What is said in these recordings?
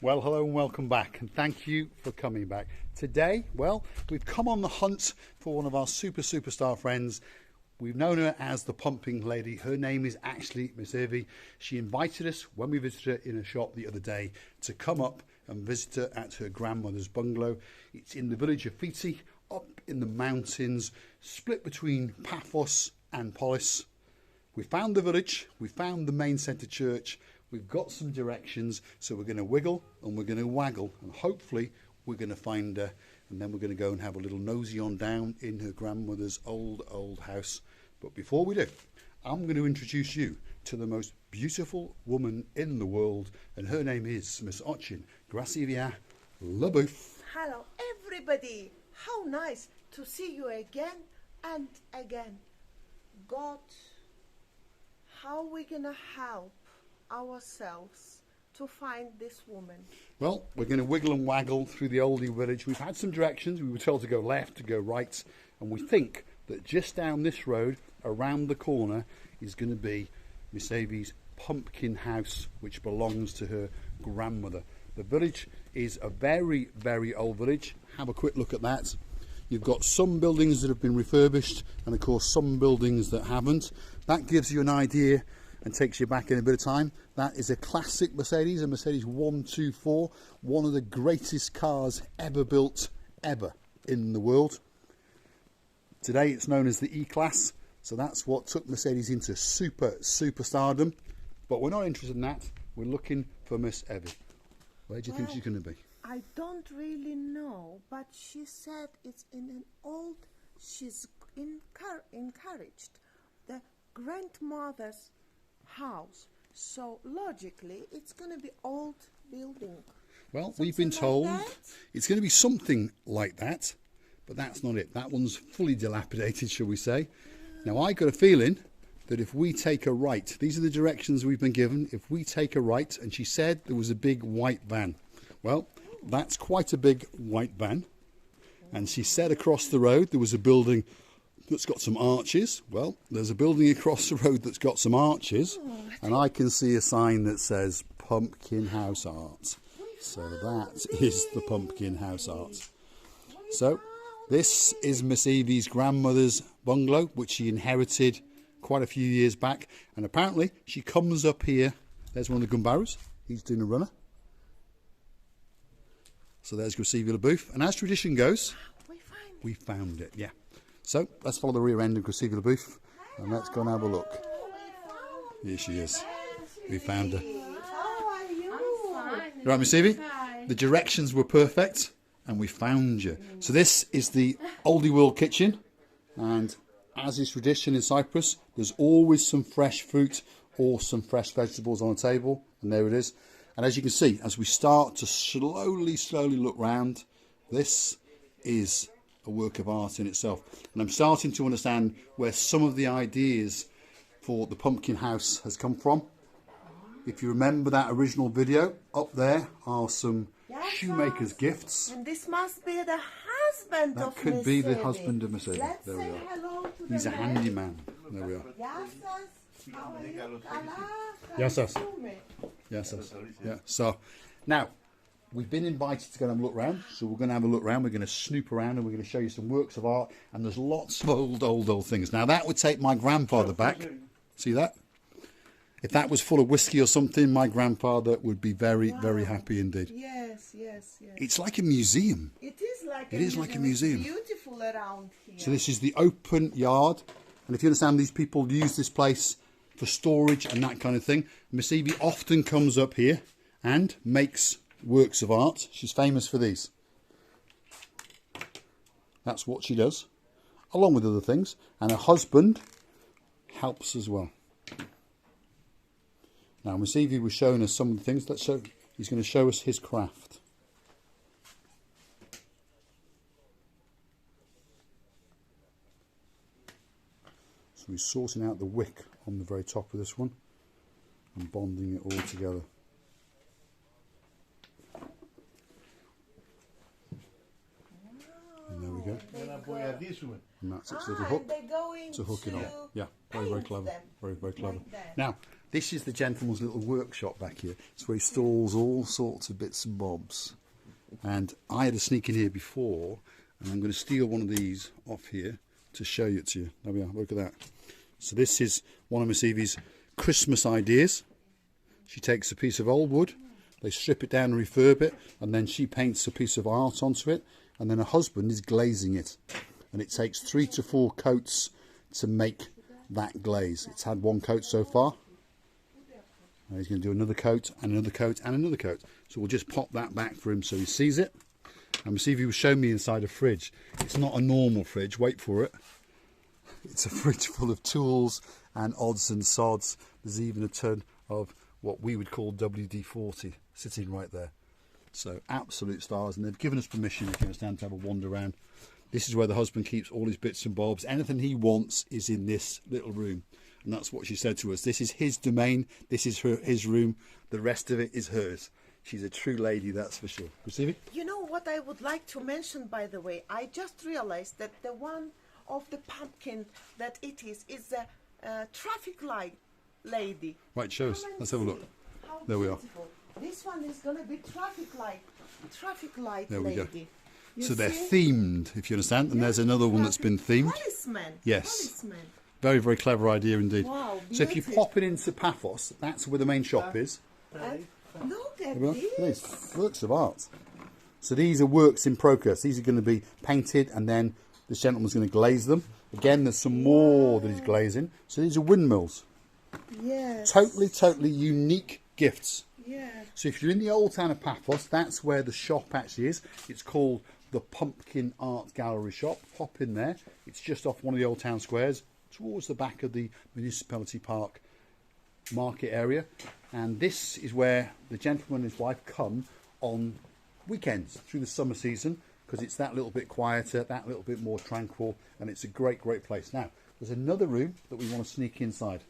Well, hello and welcome back, and thank you for coming back. Today, well, we've come on the hunt for one of our superstar friends. We've known her as the pumping lady. Her name is actually Miss Evi. She invited us when we visited her in a shop the other day to come up and visit her at her grandmother's bungalow. It's in the village of Fiti, up in the mountains, split between Paphos and Polis. We found the village, we found the main centre church. We've got some directions, so we're going to wiggle and we're going to waggle, and hopefully we're going to find her, and then we're going to go and have a little nosy on down in her grandmother's old house. But before we do, I'm going to introduce you to the most beautiful woman in the world, and her name is Miss Ochin Gracivia LaBouffe. Hello everybody, how nice to see you again and again. God, how are we going to help ourselves to find this woman? Well, we're going to wiggle and waggle through the oldie village. We've had some directions. We were told to go left, to go right, and we think that just down this road, around the corner, is going to be Miss Evi's pumpkin house, which belongs to her grandmother. The village is a very old village. Have a quick look at that. You've got some buildings that have been refurbished, and of course some buildings that haven't. That gives you an idea and takes you back in a bit of time. That is a classic Mercedes, a Mercedes 124, one of the greatest cars ever built, ever in the world. Today it's known as the E-Class, so that's what took Mercedes into superstardom. But we're not interested in that. We're looking for Miss Evi. Where do you think she's going to be? I don't really know, but she said it's in an old, she's encouraged the grandmother's house, so logically it's going to be old building. Well, Something we've been told like that? It's going to be something like that, but that's not it. That one's fully dilapidated, shall we say. Now, I got a feeling that if we take a right, these are the directions we've been given, if we take a right, and she said there was a big white van. Well, that's quite a big white van, and she said across the road there was a building that's got some arches. Well, there's a building across the road that's got some arches, and I can see a sign that says Pumpkin House Art. So that is the Pumpkin House Art. So this is Miss Evi's grandmother's bungalow, which she inherited quite a few years back, and apparently she comes up here. There's one of the gun barrows. He's doing a runner. So there's Gracivia LaBouffe, and as tradition goes, we found it, yeah. So let's follow the rear end of Gracivia LaBouffe, and let's go and have a look. Here she is. We found her. How are you? Right, Miss Evi? The directions were perfect, and we found you. So this is the oldie world kitchen, and as is tradition in Cyprus, there's always some fresh fruit or some fresh vegetables on the table, and there it is. And as you can see, as we start to slowly look round, this is a work of art in itself. And I'm starting to understand where some of the ideas for the pumpkin house has come from. If you remember that original video, up there are some shoemaker's gifts. And this must be the husband That of could Miss be the Evi. husband of Miss Evi. Let's There we say are. hello to He's the a man. handyman. There we are. How are you? Yes, yes. Yes, yes. Yeah. So now we've been invited to go and have a look round. So we're going to have a look round. We're going to snoop around, and we're going to show you some works of art. And there's lots of old things. Now that would take my grandfather back. See that? If that was full of whiskey or something, my grandfather would be very happy indeed. Yes. It's like a museum. It is like a museum. It's beautiful around here. So this is the open yard, and if you understand, these people use this place for storage and that kind of thing. Miss Evi often comes up here and makes works of art. She's famous for these. That's what she does, along with other things, and her husband helps as well. Now Miss Evi was showing us some of the things. He's going to show us his craft. So he's sorting out the wick on the very top of this one and bonding it all together. And there we go. And that's its little hook. They're going to hook it on. to Yeah, very clever. them Very clever. like that. Now, This is the gentleman's little workshop back here. It's where he stores all sorts of bits and bobs. And I had a sneak in here before, and I'm going to steal one of these off here to show it to you. There we are, look at that. So this is one of Miss Evi's Christmas ideas. She takes a piece of old wood, they strip it down and refurb it, and then she paints a piece of art onto it, and then her husband is glazing it. And it takes 3 to 4 coats to make that glaze. It's had 1 coat so far. And he's going to do another coat and another coat and another coat. So we'll just pop that back for him so he sees it. And Miss Evi was showing me inside a fridge. It's not a normal fridge, wait for it. It's a fridge full of tools and odds and sods. There's even a ton of what we would call WD-40 sitting right there. So absolute stars, and they've given us permission, if you understand, to have a wander around. This is where the husband keeps all his bits and bobs. Anything he wants is in this little room. And that's what she said to us. This is his domain. This is his room. The rest of it is hers. She's a true lady, that's for sure. Miss Evi? You know what I would like to mention, by the way? I just realized that the one of the pumpkin that it is a traffic light lady. Right, show us. Come and Let's have a look. see how There we are. beautiful. This one is going to be traffic light There we lady. go. You So they're see? themed, if you understand. And Yeah, there's another one that's been themed. Policeman. Yes. Policeman. Very, very clever idea indeed. Wow, So if you beautiful. pop it into Paphos, that's where the main shop is. And look at Well, this. these works of art. So these are works in progress. These are going to be painted, and then this gentleman's going to glaze them. Again, there's some more that he's glazing. So these are windmills. Yes. Totally unique gifts. Yeah. So if you're in the old town of Paphos, that's where the shop actually is. It's called the Pumpkin Art Gallery Shop. Hop in there. It's just off one of the old town squares, towards the back of the Municipality Park market area. And this is where the gentleman and his wife come on weekends through the summer season, because it's that little bit quieter, that little bit more tranquil, and it's a great place. Now, there's another room that we want to sneak inside.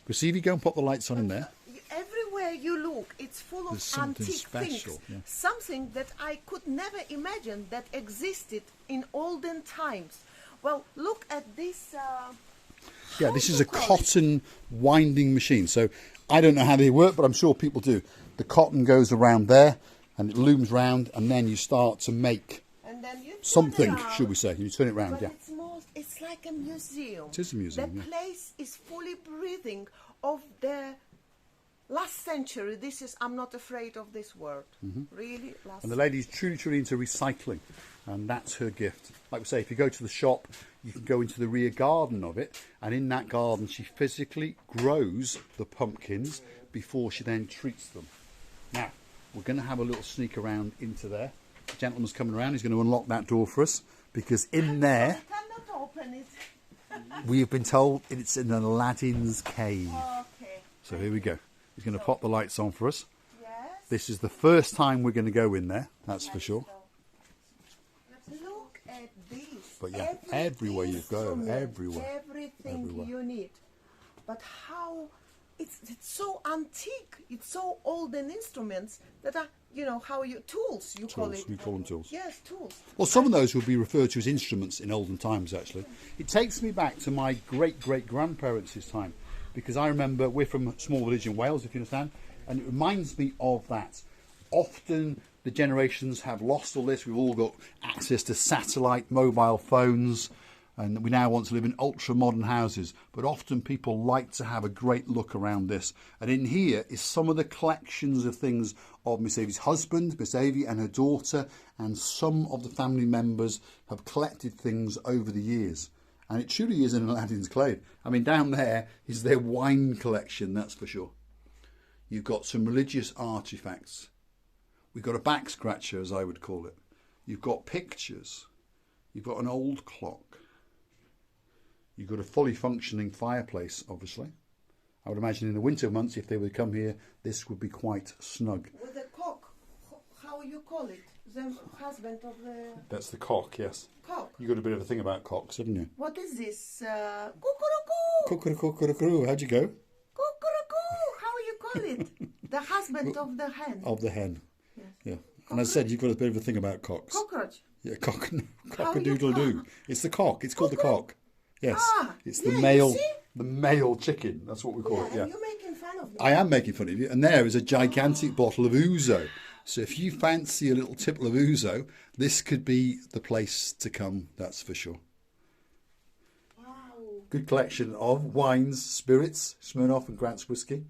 Because if you go and pop the lights on in there, Everywhere you look, it's full of There's something antique special, things. yeah. Something that I could never imagine that existed in olden times. Well, look at this. yeah, how this to is a call it? cotton winding machine. So I don't know how they work, but I'm sure people do. The cotton goes around there, and it looms round, and then you start to make And then you turn something, around, should we say. You turn it round, but yeah. it's like a museum. It is a museum, The yeah. place is fully breathing of the last century. This is, I'm not afraid of this word. Really, last Mm-hmm. And the lady's truly into recycling, and that's her gift. Like we say, if you go to the shop, you can go into the rear garden of it, and in that garden she physically grows the pumpkins before she then treats them. Now, we're going to have a little sneak around into there. The gentleman's coming around, he's going to unlock that door for us, because in there, I cannot open it. we have been told it's in Aladdin's cave. Okay. So here we go. He's going to pop the lights on for us. Yes. This is the first time we're going to go in there, that's for sure. Look at this. But yeah, Every everywhere you go, instrument, everywhere. everything Everywhere. you need. But how it's so antique. It's so old and instruments that are, you know, how you tools you call Tools, it. we call them tools. Yes, tools. Well, some of those would be referred to as instruments in olden times, actually. It takes me back to my great-great-grandparents' time, because I remember we're from a small village in Wales, if you understand, and it reminds me of that. Often the generations have lost all this. We've all got access to satellite mobile phones, and we now want to live in ultra-modern houses. But often people like to have a great look around this. And in here is some of the collections of things of Miss Evi's husband, Miss Evi, and her daughter, and some of the family members have collected things over the years. And it truly is an Aladdin's cave. I mean, down there is their wine collection, that's for sure. You've got some religious artefacts. We've got a back scratcher, as I would call it. You've got pictures. You've got an old clock. You've got a fully functioning fireplace, obviously. I would imagine in the winter months, if they would come here, this would be quite snug. With the cock, how you call it? The husband of the That's the cock, yes. cock. You got a bit of a thing about cocks, haven't you? What is this? Cuckoo! Cuckoo, how'd you go? Cuckoo! How you call it? The husband of the hen. Of the hen. Yes. Yeah. And I said you've got a bit of a thing about cocks. Cockroach. Yeah, How you cock-a-doodle-doo. call? It's the cock. It's called the cock. Yes. Ah, It's the yeah, you male. see? the male chicken. That's what we call it. Yeah. And you're making fun of me. I am making fun of you. And there is a gigantic bottle of ouzo. So if you fancy a little tipple of ouzo, this could be the place to come. That's for sure. Wow. Good collection of wines, spirits, Smirnoff and Grant's whiskey.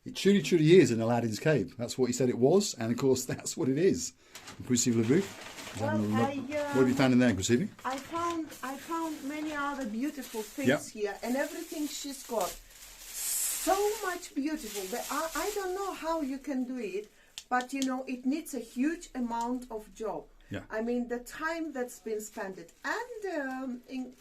It truly, truly is in Aladdin's cave. That's what he said it was, and of course that's what it is. Gris Evi Booth. Well, what have you found in there, Gris Evi? I found many other beautiful things here, and everything she's got. So much beautiful. I don't know how you can do it, but you know, it needs a huge amount of job. Yeah. I mean, the time that's been spent, and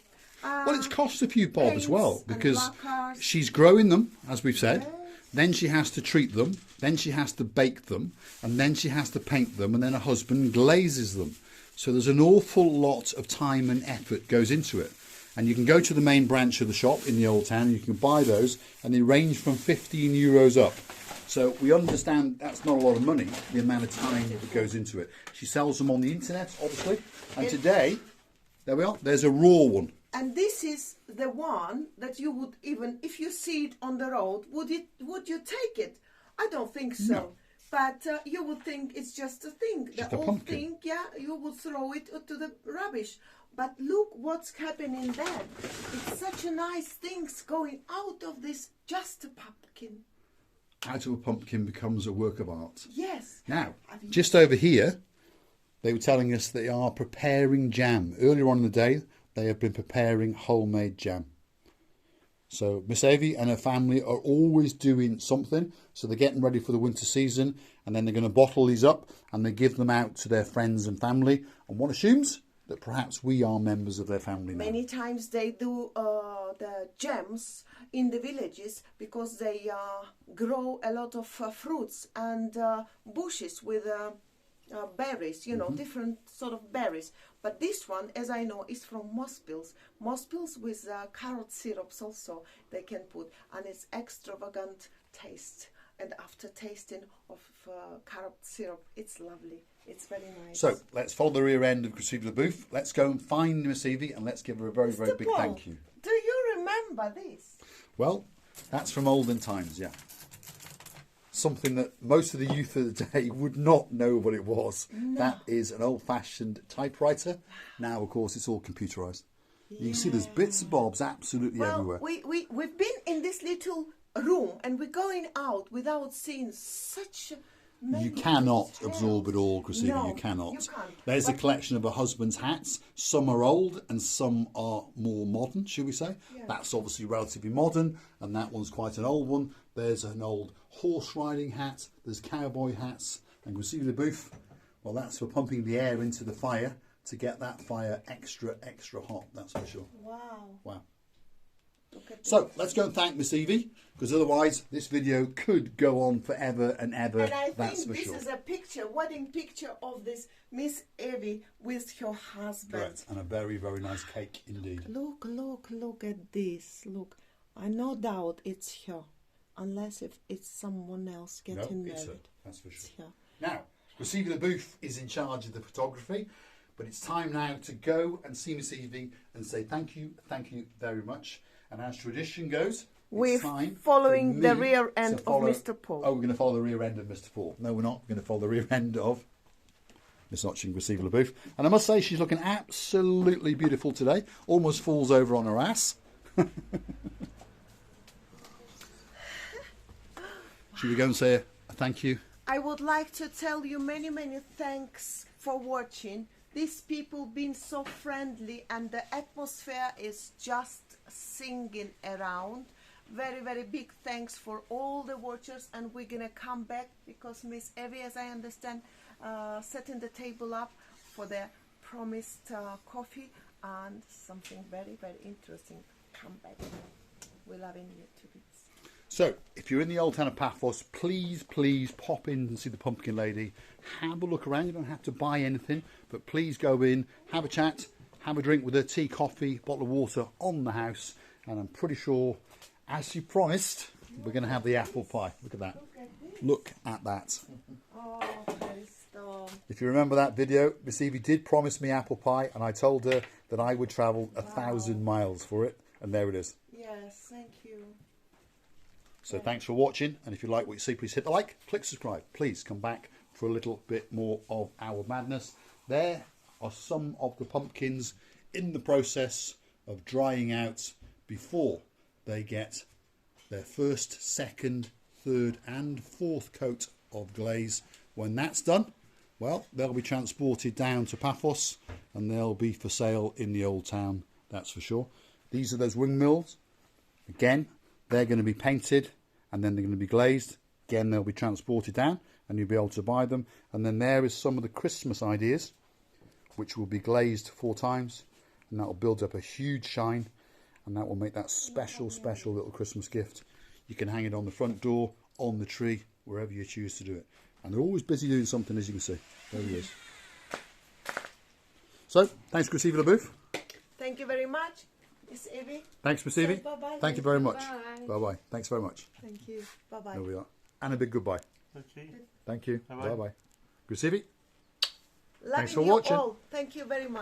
well, it's cost a few bob as well, because lacquers. she's growing them, as we've said. Then she has to treat them, then she has to bake them, and then she has to paint them, and then her husband glazes them. So there's an awful lot of time and effort goes into it. And you can go to the main branch of the shop in the Old Town, you can buy those, and they range from €15 up. So we understand that's not a lot of money, the amount of time that goes into it. She sells them on the internet, obviously. And today, there we are, there's a raw one. And this is the one that you would, even if you see it on the road, would you take it? I don't think so. No. But you would think it's just a thing. Just the a old pumpkin. thing, yeah, you would throw it to the rubbish. But look what's happening there. It's such a nice things going out of this, just a pumpkin. Out of a pumpkin becomes a work of art. Yes. Now, just over here, they were telling us they are preparing jam. Earlier on in the day, they have been preparing homemade jam. So Miss Evi and her family are always doing something. So they're getting ready for the winter season, and then they're going to bottle these up and they give them out to their friends and family. And one assumes that perhaps we are members of their family now. Many times they do the jams in the villages because they grow a lot of fruits and bushes with berries, you know, different sort of berries. But this one, as I know, is from mospils. Mospils with carrot syrups also they can put, and it's extravagant taste. And after tasting of carrot syrup, it's lovely. It's very nice. So let's follow the rear end of Gris Evi Booth. Let's go and find Miss Evi and let's give her a very, very big thank you. Do you remember this? Well, that's from olden times, yeah. Something that most of the youth of the day would not know what it was. No. That is an old-fashioned typewriter. Now, of course, it's all computerised. Yeah. You can see there's bits and bobs absolutely everywhere. We've been in this little room and we're going out without seeing such... You cannot absorb it all, Gris Evi. No, you cannot. You can't. There's a collection of her husband's hats. Some are old and some are more modern, should we say. Yeah. That's obviously relatively modern, and that one's quite an old one. There's an old horse riding hat. There's cowboy hats. And Gris Evi Booth, well, that's for pumping the air into the fire to get that fire extra, extra hot, that's for sure. Wow. Wow. So let's go and thank Miss Evi, because otherwise this video could go on forever and ever. And I that's think for sure. This is a picture, wedding picture of this Miss Evi with her husband. Correct. And a very, very nice cake indeed. Look at this. Look, I no doubt it's her, unless if it's someone else getting married. It's her. That's for sure. Now, Gris Evi Booth is in charge of the photography, but it's time now to go and see Miss Evi and say thank you very much. And as tradition goes, we're time following the rear end of Mr. Paul. Oh, we're going to follow the rear end of Mr. Paul. No, we're not. We're going to follow the rear end of Miss Notching Gris Evi Booth. And I must say, she's looking absolutely beautiful today. Almost falls over on her ass. Should we go and say a thank you? I would like to tell you many, many thanks for watching. These people been so friendly and the atmosphere is just singing around. Very, very big thanks for all the watchers, and we're gonna come back because Miss Evi, as I understand, setting the table up for the promised coffee and something very, very interesting. Come back. We're loving you to bits. So, if you're in the old town of Paphos, please pop in and see the Pumpkin Lady. Have a look around. You don't have to buy anything, but please go in, have a chat, have a drink with her, tea, coffee, bottle of water on the house. And I'm pretty sure, as she promised, we're going to have the apple pie. Look at that. Look at that. Oh, if you remember that video, Miss Evi did promise me apple pie, and I told her that I would travel 1,000 miles for it. And there it is. Yes, thank you. So thanks for watching, and if you like what you see, please hit the like, click subscribe. Please come back for a little bit more of our madness. There are some of the pumpkins in the process of drying out before they get their first, second, third and fourth coat of glaze. When that's done, well, they'll be transported down to Paphos and they'll be for sale in the old town, that's for sure. These are those windmills. Again, they're going to be painted and then they're going to be glazed. Again, they'll be transported down and you'll be able to buy them. And then there is some of the Christmas ideas, which will be glazed 4 times, and that will build up a huge shine, and that will make that special, special little Christmas gift. You can hang it on the front door, on the tree, wherever you choose to do it. And they're always busy doing something, as you can see. There he is. So, thanks, Miss Evi LaBouffe. Thank you very much, Miss Evi. Thanks, Miss Evi. Bye-bye. Thank you very much. Bye. Bye-bye. Thanks very much. Thank you. Bye-bye. There we are. And a big goodbye. Okay. Thank you. Bye-bye. Bye-bye. Miss Evi. Loving Thanks for you watching. all. Thank you very much.